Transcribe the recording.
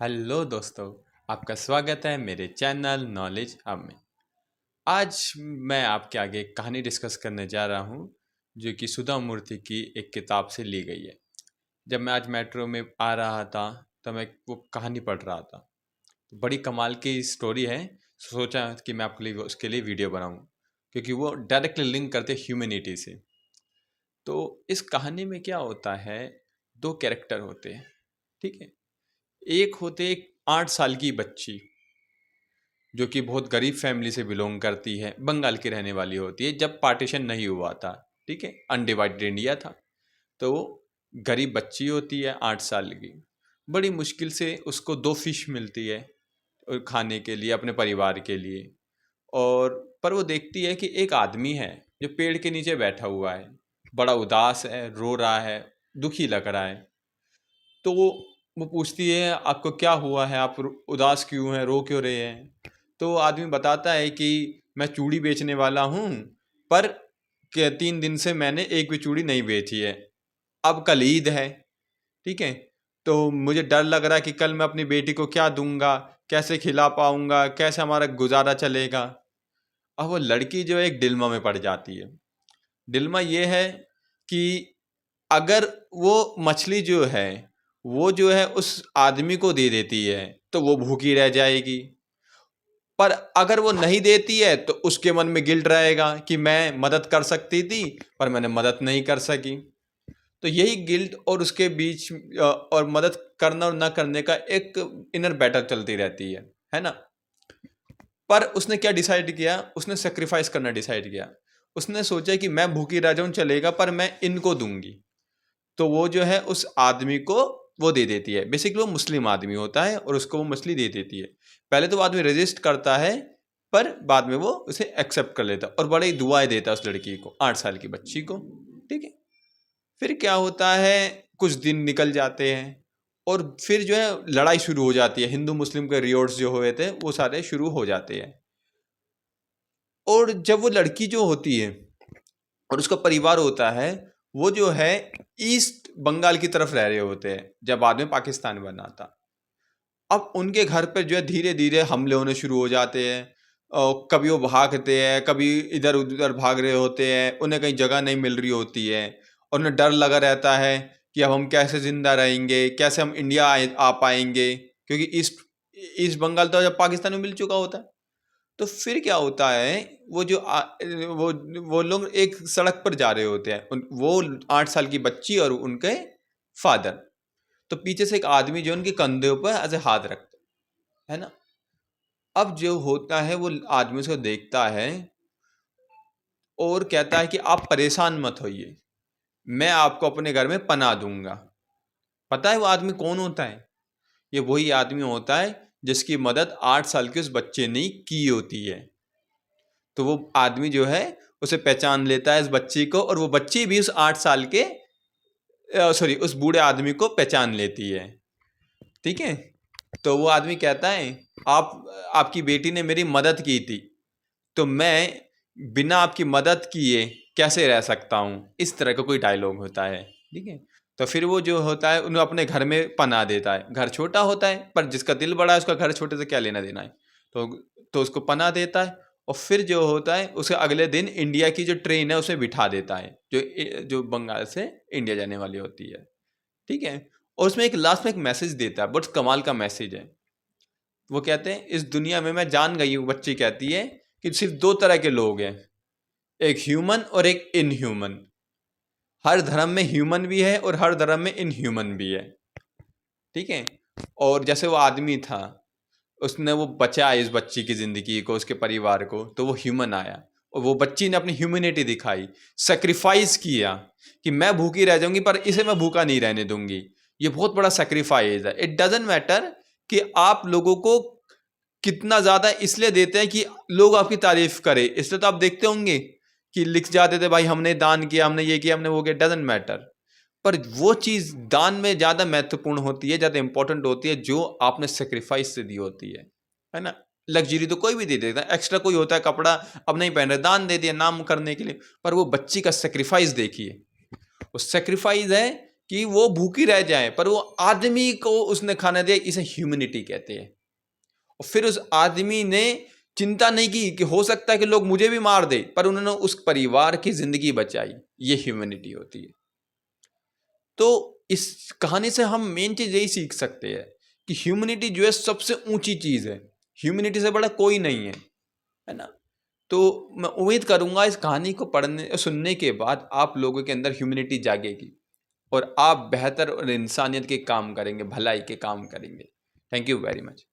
Hello दोस्तों, आपका स्वागत है मेरे चैनल नॉलेज हब में। आज मैं आपके आगे एक कहानी डिस्कस करने जा रहा हूँ जो कि सुधा मूर्ति की एक किताब से ली गई है। जब मैं आज मेट्रो में आ रहा था तो मैं वो कहानी पढ़ रहा था। तो बड़ी कमाल की स्टोरी है। सोचा कि मैं आपके लिए उसके लिए वीडियो बनाऊँ क्योंकि वो डायरेक्टली लिंक करते ह्यूमैनिटी से। तो इस कहानी में क्या होता है, दो कैरेक्टर होते हैं, ठीक है। एक होते एक 8 साल की बच्ची जो कि बहुत गरीब फैमिली से बिलोंग करती है, बंगाल की रहने वाली होती है जब पार्टीशन नहीं हुआ था, ठीक है, अनडिवाइडेड इंडिया था। तो वो गरीब बच्ची होती है 8 साल की। बड़ी मुश्किल से उसको 2 फिश मिलती है और खाने के लिए, अपने परिवार के लिए। और पर वो देखती है कि एक आदमी है जो पेड़ के नीचे बैठा हुआ है, बड़ा उदास है, रो रहा है, दुखी लग रहा है। तो वो पूछती है आपको क्या हुआ है, आप उदास क्यों हैं, रो क्यों रहे हैं। तो आदमी बताता है कि मैं चूड़ी बेचने वाला हूँ, पर 3 दिन से मैंने एक भी चूड़ी नहीं बेची है। अब कल ईद है, ठीक है। तो मुझे डर लग रहा है कि कल मैं अपनी बेटी को क्या दूंगा, कैसे खिला पाऊंगा, कैसे हमारा गुजारा चलेगा। अब वो लड़की जो है एक डिल्मा में पड़ जाती है। डिल्मा ये है कि अगर वो मछली जो है वो जो है उस आदमी को दे देती है तो वो भूखी रह जाएगी, पर अगर वो नहीं देती है तो उसके मन में गिल्ट रहेगा कि मैं मदद कर सकती थी पर मैंने मदद नहीं कर सकी। तो यही गिल्ट और उसके बीच और मदद करना और ना करने का एक इनर बैटल चलती रहती है ना। पर उसने क्या डिसाइड किया, उसने सेक्रीफाइस करना डिसाइड किया। उसने सोचा कि मैं भूखी रह जाऊं चलेगा पर मैं इनको दूंगी। तो वो जो है उस आदमी को वो दे देती है। बेसिकली वो मुस्लिम आदमी होता है और उसको वो मछली दे देती है। पहले तो वो आदमी रेजिस्ट करता है पर बाद में वो उसे एक्सेप्ट कर लेता है और बड़ी दुआएं देता है उस लड़की को, 8 साल की बच्ची को, ठीक है। फिर क्या होता है, कुछ दिन निकल जाते हैं और फिर जो है लड़ाई शुरू हो जाती है। हिंदू मुस्लिम के रियोट्स जो हुए थे वो सारे शुरू हो जाते हैं। और जब वो लड़की जो होती है और उसका परिवार होता है वो जो है ईस्ट बंगाल की तरफ रह रहे होते हैं जब बाद में पाकिस्तान बना था। अब उनके घर पर जो है धीरे धीरे हमले होने शुरू हो जाते हैं। और कभी वो भागते हैं, कभी इधर उधर भाग रहे होते हैं, उन्हें कहीं जगह नहीं मिल रही होती है और उन्हें डर लगा रहता है कि अब हम कैसे जिंदा रहेंगे, कैसे हम इंडिया आ पाएंगे, क्योंकि ईस्ट ईस्ट बंगाल तो जब पाकिस्तान में मिल चुका होता है। तो फिर क्या होता है, वो जो वो लोग एक सड़क पर जा रहे होते हैं, वो 8 साल की बच्ची और उनके फादर। तो पीछे से एक आदमी जो उनके कंधे पर ऐसे हाथ रखता है ना। अब जो होता है वो आदमी उसको देखता है और कहता है कि आप परेशान मत होइए, मैं आपको अपने घर में पनाह दूंगा। पता है वो आदमी कौन होता है? ये वही आदमी होता है जिसकी मदद 8 साल के उस बच्चे ने की होती है। तो वो आदमी जो है उसे पहचान लेता है, इस बच्ची को, और वो बच्ची भी उस 8 साल के सॉरी उस बूढ़े आदमी को पहचान लेती है, ठीक है। तो वो आदमी कहता है आपकी बेटी ने मेरी मदद की थी, तो मैं बिना आपकी मदद किए कैसे रह सकता हूँ, इस तरह का कोई डायलॉग होता है, ठीक है। तो फिर वो जो होता है उन्हें अपने घर में पनाह देता है। घर छोटा होता है पर जिसका दिल बड़ा है उसका घर छोटे से क्या लेना देना है। तो उसको पनाह देता है और फिर जो होता है उसके अगले दिन इंडिया की जो ट्रेन है उसमें बिठा देता है, जो जो बंगाल से इंडिया जाने वाली होती है, ठीक है। और उसमें एक लास्ट में एक मैसेज देता है, बहुत कमाल का मैसेज है। वो कहते हैं इस दुनिया में मैं जान गई हूँ, बच्ची कहती है, कि सिर्फ 2 तरह के लोग हैं, एक ह्यूमन और एक इनह्यूमन। हर धर्म में ह्यूमन भी है और हर धर्म में इनह्यूमन भी है, ठीक है। और जैसे वो आदमी था, उसने वो बचाया इस बच्ची की ज़िंदगी को, उसके परिवार को, तो वो ह्यूमन आया और वो बच्ची ने अपनी ह्यूमैनिटी दिखाई, सेक्रीफाइस किया कि मैं भूखी रह जाऊंगी पर इसे मैं भूखा नहीं रहने दूंगी। ये बहुत बड़ा सेक्रीफाइस है। इट डजेंट मैटर कि आप लोगों को कितना ज़्यादा इसलिए देते हैं कि लोग आपकी तारीफ करें। इसलिए तो आप देखते होंगे कि लिख जाते थे भाई हमने दान किया, हमने ये किया, हमने वो किया। Doesn't matter. पर वो चीज़ दान में ज़्यादा महत्वपूर्ण होती है, ज़्यादा इंपॉर्टेंट होती है जो आपने सेक्रीफाइस से दी होती है ना। लग्जरी तो कोई भी दे देता है, एक्स्ट्रा कोई होता है कपड़ा अब नहीं पहन रहे, दान दे दिया नाम करने के लिए, पर वो बच्ची का सेक्रीफाइस देखिए। वो सेक्रीफाइस है कि वो भूखी रह जाए, पर वो आदमी को उसने खाना दिया, इसे ह्यूमैनिटी कहते हैं। और फिर उस आदमी ने चिंता नहीं की कि हो सकता है कि लोग मुझे भी मार दे, पर उन्होंने उस परिवार की जिंदगी बचाई। ये ह्यूमैनिटी होती है। तो इस कहानी से हम मेन चीज यही सीख सकते हैं कि ह्यूमैनिटी जो है सबसे ऊंची चीज है, ह्यूमैनिटी से बड़ा कोई नहीं है ना। तो मैं उम्मीद करूंगा इस कहानी को पढ़ने सुनने के बाद आप लोगों के अंदर ह्यूमैनिटी जागेगी और आप बेहतर और इंसानियत के काम करेंगे, भलाई के काम करेंगे। Thank you very much.